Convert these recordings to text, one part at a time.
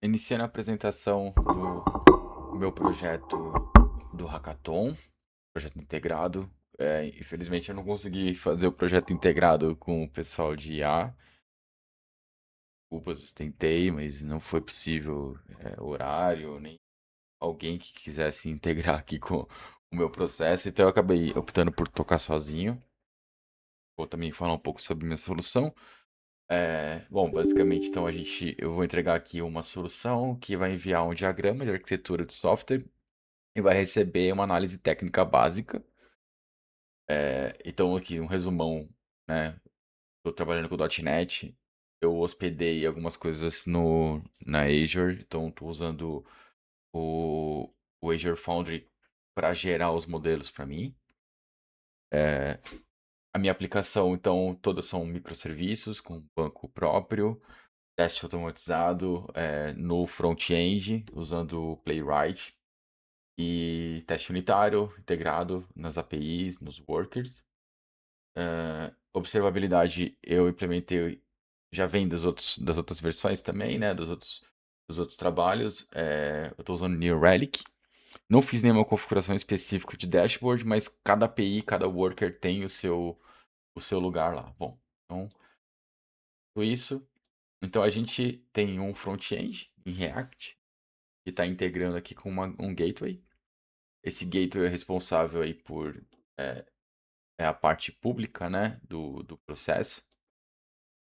Iniciando a apresentação do meu projeto do Hackathon, projeto integrado. Infelizmente eu não consegui fazer o projeto integrado com o pessoal de IA. Desculpas, tentei, mas não foi possível, horário, nem alguém que quisesse integrar aqui com o meu processo, então eu acabei optando por tocar sozinho. Vou também falar um pouco sobre minha solução. Bom, basicamente, então eu vou entregar aqui uma solução que vai enviar um diagrama de arquitetura de software e vai receber uma análise técnica básica. Então, aqui um resumão, né? Estou trabalhando com .NET, eu hospedei algumas coisas na Azure, então estou usando o, o Azure Foundry para gerar os modelos para mim. A minha aplicação, então, todas são microserviços com banco próprio, teste automatizado no front-end, usando o Playwright, e teste unitário integrado nas APIs, nos workers. Observabilidade eu implementei, já vem das outras versões também, né? Dos outros trabalhos. Eu estou usando New Relic. Não fiz nenhuma configuração específica de dashboard, mas cada API, cada worker tem o seu lugar lá. Bom, então, tudo isso. Então a gente tem um front-end em React que está integrando aqui com um gateway. Esse gateway é responsável aí por a parte pública, né, do processo.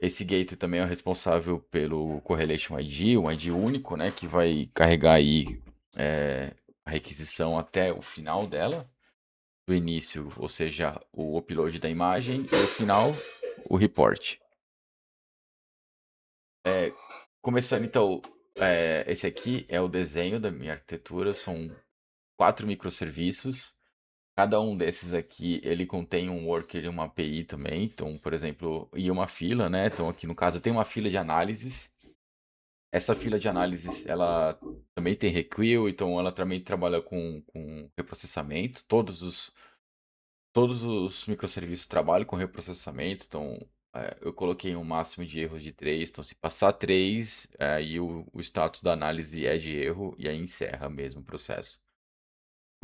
Esse gateway também é o responsável pelo Correlation ID, um ID único, né, que vai carregar aí a requisição até o final dela, do início, ou seja, o upload da imagem, e o final, o report. Começando então, esse aqui é o desenho da minha arquitetura, são 4 microserviços. Cada um desses aqui, ele contém um worker e uma API também. Então, por exemplo, e uma fila, né? Então, aqui no caso, tem uma fila de análises. Essa fila de análises, ela também tem require, então ela também trabalha com reprocessamento. Todos os microserviços trabalham com reprocessamento, então eu coloquei um máximo de erros de 3. Então, se passar 3, aí o status da análise é de erro e aí encerra mesmo o processo.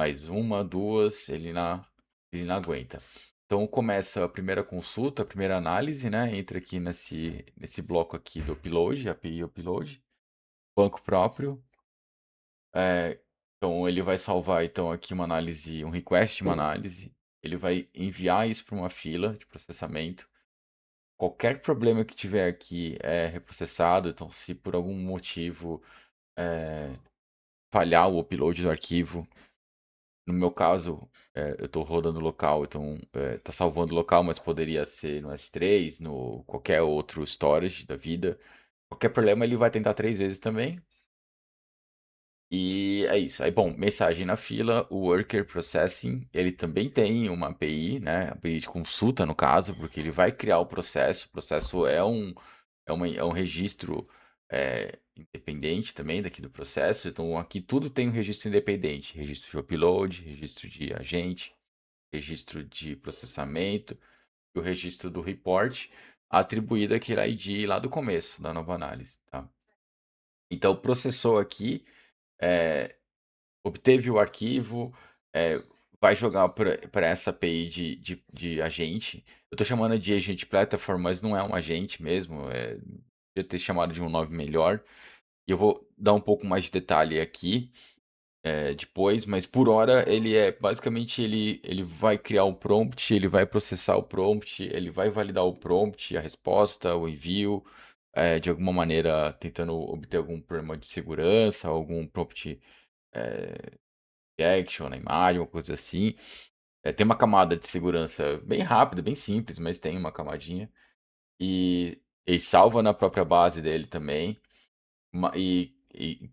Mais uma, duas, ele não aguenta. Então começa a primeira consulta, a primeira análise, né? Entra aqui nesse bloco aqui do upload, API upload, banco próprio. Então ele vai salvar então aqui uma análise, um request de uma análise. Ele vai enviar isso para uma fila de processamento. Qualquer problema que tiver aqui é reprocessado. Então, se por algum motivo falhar o upload do arquivo, no meu caso, eu estou rodando local, então está salvando local, mas poderia ser no S3, no qualquer outro storage da vida. Qualquer problema ele vai tentar 3 vezes também. E é isso. Aí, bom, mensagem na fila, o Worker Processing, ele também tem uma API, né? API de consulta, no caso, porque ele vai criar o processo. O processo é um registro independente também daqui do processo. Então, aqui tudo tem um registro independente. Registro de upload, registro de agente, registro de processamento e o registro do report, atribuído àquele ID lá do começo da nova análise, tá? Então, processou aqui, é, obteve o arquivo, é, vai jogar para essa API de agente. Eu estou chamando de agent platform, mas não é um agente mesmo. Podia ter chamado de um nome melhor. E eu vou dar um pouco mais de detalhe aqui depois, mas por hora ele basicamente ele vai criar o prompt, ele vai processar o prompt, ele vai validar o prompt, a resposta, o envio, de alguma maneira tentando obter algum problema de segurança, algum prompt action na imagem, uma coisa assim. Tem uma camada de segurança bem rápida, bem simples, mas tem uma camadinha. E ele salva na própria base dele também. E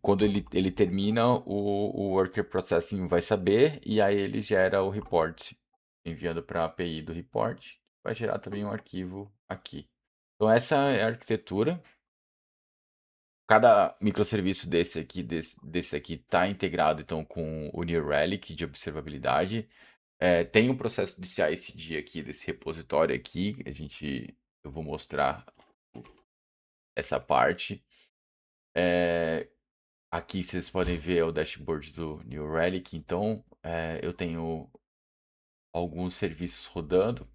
quando ele termina, o Worker Processing vai saber, e aí ele gera o report, enviando para a API do report. Vai gerar também um arquivo aqui. Então essa é a arquitetura. Cada microserviço desse aqui está integrado então com o New Relic de observabilidade. Tem um processo de CI/CD aqui desse repositório aqui. Eu vou mostrar essa parte. Aqui vocês podem ver o dashboard do New Relic. Então, eu tenho alguns serviços rodando.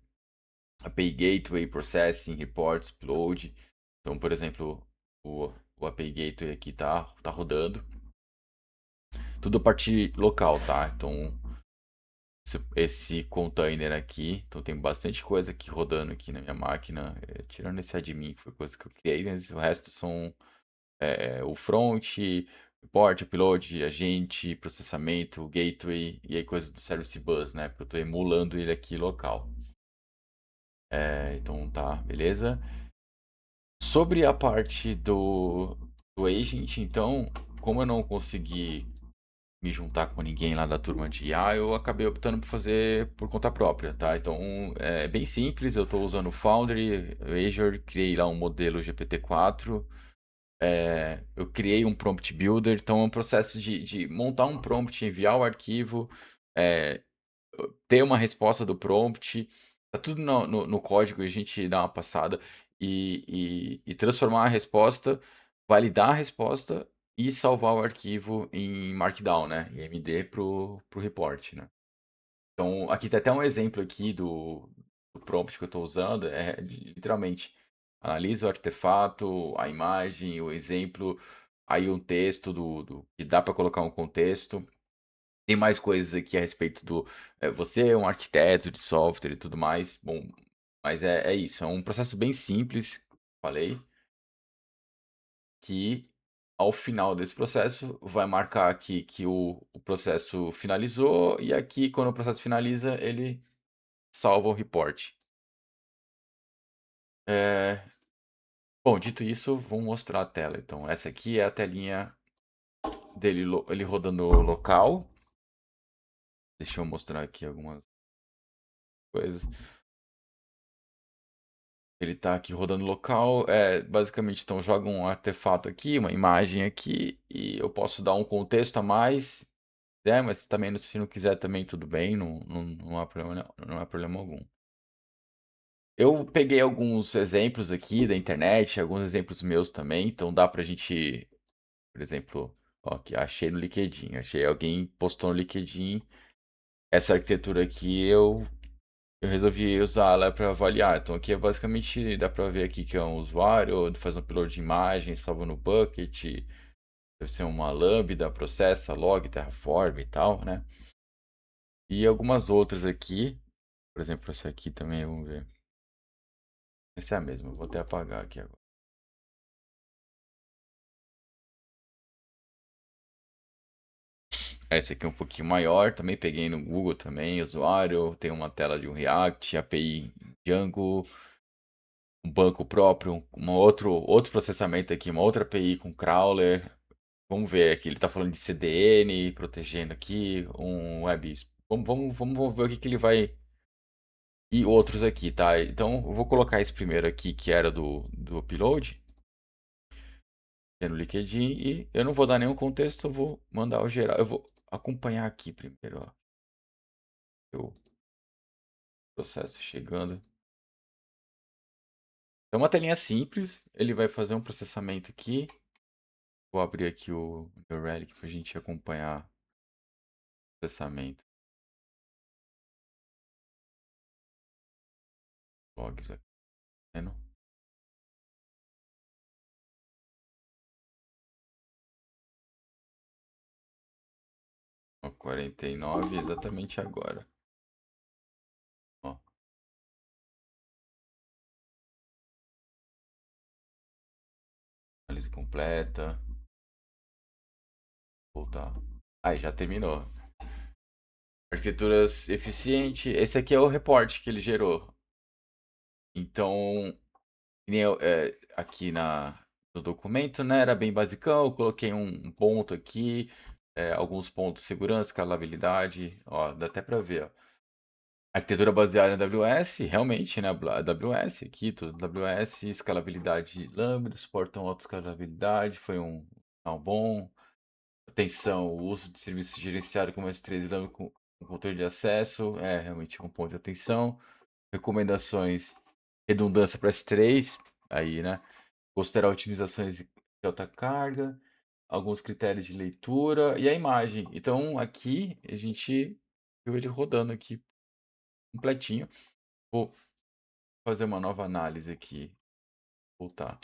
API Gateway, Processing, Reports, Upload. Então, por exemplo, o API Gateway aqui tá rodando. Tudo a partir local, tá? Então, esse container aqui, então tem bastante coisa aqui rodando aqui na minha máquina, tirando esse admin, que foi coisa que eu criei, mas o resto são o front, report, upload, agente, processamento, gateway e aí coisa do service bus, né? Porque eu estou emulando ele aqui local. Então tá, beleza? Sobre a parte do agent, então, como eu não consegui me juntar com ninguém lá da turma de IA, eu acabei optando por fazer por conta própria, tá? Então é bem simples, eu estou usando o Foundry, Azure, criei lá um modelo GPT-4, eu criei um prompt builder, então é um processo de montar um prompt, enviar o arquivo, é, ter uma resposta do prompt, tá tudo no código, a gente dá uma passada e transformar a resposta, validar a resposta e salvar o arquivo em Markdown, né? Em MD pro report, né? Então, aqui tem até um exemplo aqui do prompt que eu estou usando, literalmente, analisa o artefato, a imagem, o exemplo, aí um texto que dá para colocar um contexto, tem mais coisas aqui a respeito do. Você é um arquiteto de software e tudo mais. Bom, mas é isso. É um processo bem simples, falei, que ao final desse processo vai marcar aqui que o processo finalizou, e aqui, quando o processo finaliza, ele salva o report. Bom, dito isso, vamos mostrar a tela. Então, essa aqui é a telinha dele, ele rodando local. Deixa eu mostrar aqui algumas coisas. Ele tá aqui rodando local, basicamente, então joga um artefato aqui, uma imagem aqui, e eu posso dar um contexto a mais, mas também se não quiser também tudo bem, não há problema, não há problema algum. Eu peguei alguns exemplos aqui da internet, alguns exemplos meus também, então dá pra gente, por exemplo, ó, aqui, achei no LinkedIn, achei alguém postou no LinkedIn, essa arquitetura aqui eu resolvi usar ela para avaliar. Então aqui é basicamente, dá para ver aqui que é um usuário, faz um upload de imagem, salva no bucket, deve ser uma lambda, processa, log, terraform e tal, né? E algumas outras aqui, por exemplo, essa aqui também, vamos ver. Essa é a mesma, vou até apagar aqui agora. Essa aqui é um pouquinho maior, também peguei no Google também, usuário, tem uma tela de um React, API Django, um banco próprio, outro processamento aqui, uma outra API com crawler. Vamos ver aqui, ele está falando de CDN, protegendo aqui, um web. Vamos ver o que, que ele vai. E outros aqui, tá? Então, eu vou colocar esse primeiro aqui, que era do upload, que é no LinkedIn, e eu não vou dar nenhum contexto, eu vou mandar o geral. Eu vou acompanhar aqui primeiro, ó. O processo chegando. É uma telinha simples, ele vai fazer um processamento aqui. Vou abrir aqui o New Relic para a gente acompanhar o processamento. Logs aqui, tá vendo? Ó, 49, exatamente agora. Ó, análise completa. Voltar. Aí, já terminou. Arquiteturas eficiente. Esse aqui é o reporte que ele gerou. Então, que nem aqui no documento, né? Era bem basicão. Eu coloquei um ponto aqui. Alguns pontos: segurança, escalabilidade. Ó, dá até pra ver, ó. Arquitetura baseada em AWS, realmente, né? AWS aqui, tudo AWS, escalabilidade Lambda, suportam autoescalabilidade, foi um bom. Atenção, o uso de serviços gerenciado como S3 Lambda com controle de acesso, realmente um ponto de atenção. Recomendações, redundância para S3, aí, né? Considerar otimizações de alta carga. alguns critérios de leitura e a imagem. Então aqui a gente viu ele rodando aqui completinho. Vou fazer uma nova análise aqui, voltar,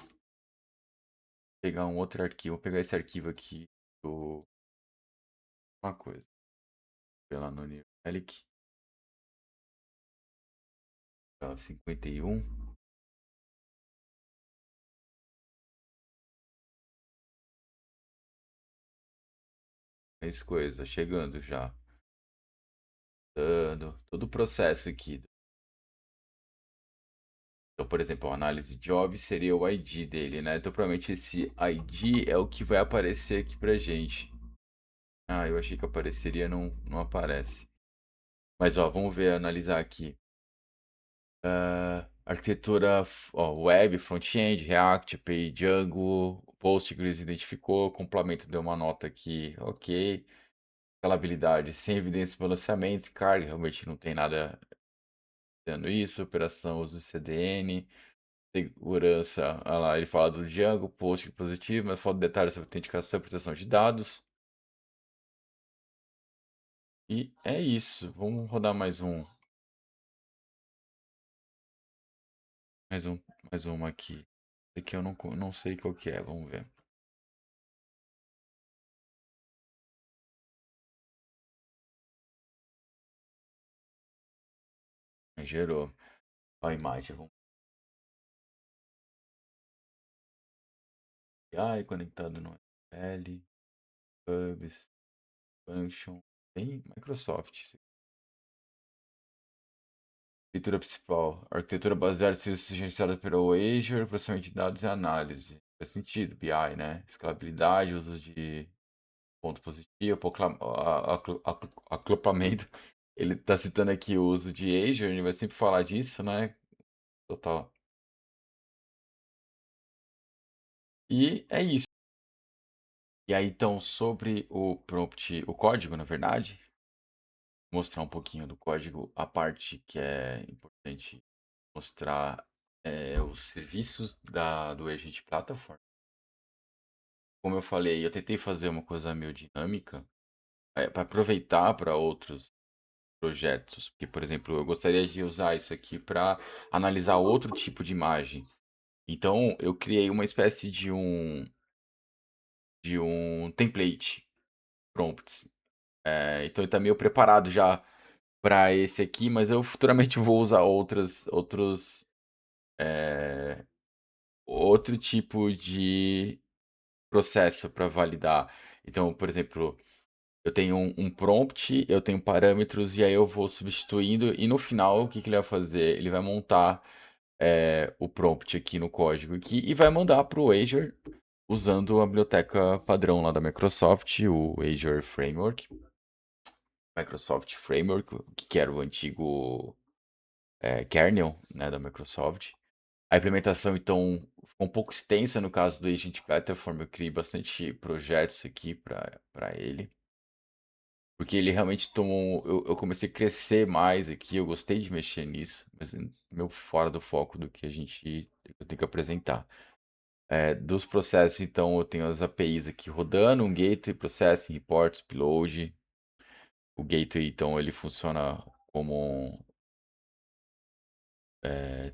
pegar um outro arquivo, vou pegar esse arquivo aqui do uma coisa, pela no New Relic, 51. Mais coisa, chegando já. Dando todo o processo aqui. Então, por exemplo, a análise job seria o ID dele, né? Então, provavelmente esse ID é o que vai aparecer aqui pra gente. Ah, eu achei que apareceria, não aparece. Mas, ó, vamos ver, analisar aqui. Arquitetura, ó, web, front-end, React, API, Django, Postgres identificou, complemento deu uma nota aqui, ok. Escalabilidade, sem evidência de balanceamento, carga, realmente não tem nada dando isso. Operação, uso CDN. Segurança, olha lá, ele fala do Django, Post positivo, mas falta detalhes sobre autenticação e proteção de dados. E é isso. Vamos rodar mais um, mais uma aqui. Esse aqui eu não sei qual que é, vamos ver. Gerou a imagem. Vamos AI conectado no L, Hubs, Function, bem Microsoft. Arquitetura principal. Arquitetura baseada em serviços gerenciados pelo Azure, processamento de dados e análise. Faz sentido, BI, né? Escalabilidade, uso de ponto positivo, acoplamento. Ele está citando aqui o uso de Azure, ele vai sempre falar disso, né? Total. E é isso. E aí, então, sobre o prompt, o código, na verdade, mostrar um pouquinho do código, a parte que é importante mostrar é os serviços do Agent Platform. Como eu falei, eu tentei fazer uma coisa meio dinâmica, para aproveitar para outros projetos. Porque, por exemplo, eu gostaria de usar isso aqui para analisar outro tipo de imagem. Então, eu criei uma espécie de um template prompts. Então, ele está meio preparado já para esse aqui, mas eu futuramente vou usar é, outro tipo de processo para validar. Então, por exemplo, eu tenho um prompt, eu tenho parâmetros, e aí eu vou substituindo, e no final, o que, que ele vai fazer? Ele vai montar o prompt aqui no código aqui, e vai mandar para o Azure, usando a biblioteca padrão lá da Microsoft, o Azure Framework. Microsoft Framework, que era o antigo kernel, né, da Microsoft. A implementação, então, ficou um pouco extensa no caso do Agent Platform. Eu criei bastante projetos aqui para ele. Porque ele realmente tomou. Eu comecei a crescer mais aqui, eu gostei de mexer nisso, mas meio fora do foco do que eu tenho que apresentar. Dos processos, então, eu tenho as APIs aqui rodando, um gateway, processing, reports, upload. O gateway, então, ele funciona como.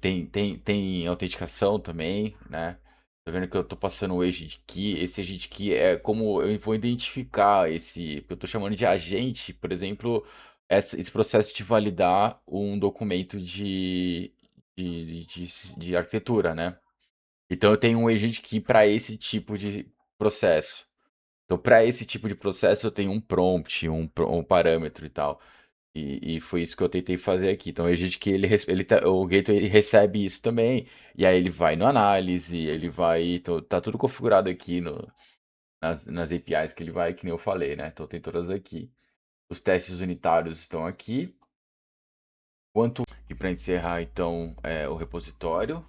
Tem autenticação também, né? Tá vendo que eu tô passando o agent key. Esse agent key é como eu vou identificar esse. Eu tô chamando de agente, por exemplo, esse processo de validar um documento de arquitetura, né? Então eu tenho um agent key para esse tipo de processo. Então, para esse tipo de processo, eu tenho um prompt, um parâmetro e tal. E foi isso que eu tentei fazer aqui. Então, a gente que o gateway ele recebe isso também, e aí ele vai no análise, ele vai. Então, tá tudo configurado aqui nas APIs que ele vai, que nem eu falei, né? Então tem todas aqui. Os testes unitários estão aqui. E para encerrar, então, o repositório,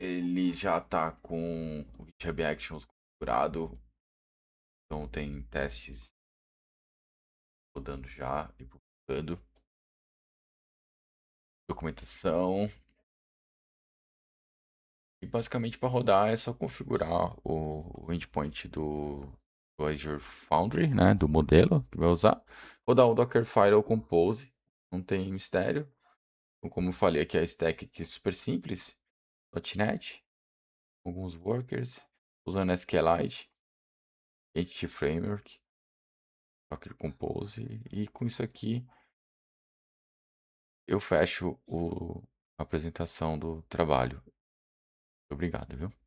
ele já está com o GitHub Actions configurado. Então tem testes rodando já e publicando. Documentação. E basicamente para rodar é só configurar o endpoint do Azure Foundry, né, do modelo que vai usar. Rodar o Dockerfile ou Compose, não tem mistério. Então, como eu falei aqui, a stack aqui é super simples. .NET, alguns workers, usando SQLite, Entity Framework, Docker Compose. E com isso aqui eu fecho a apresentação do trabalho. Obrigado, viu?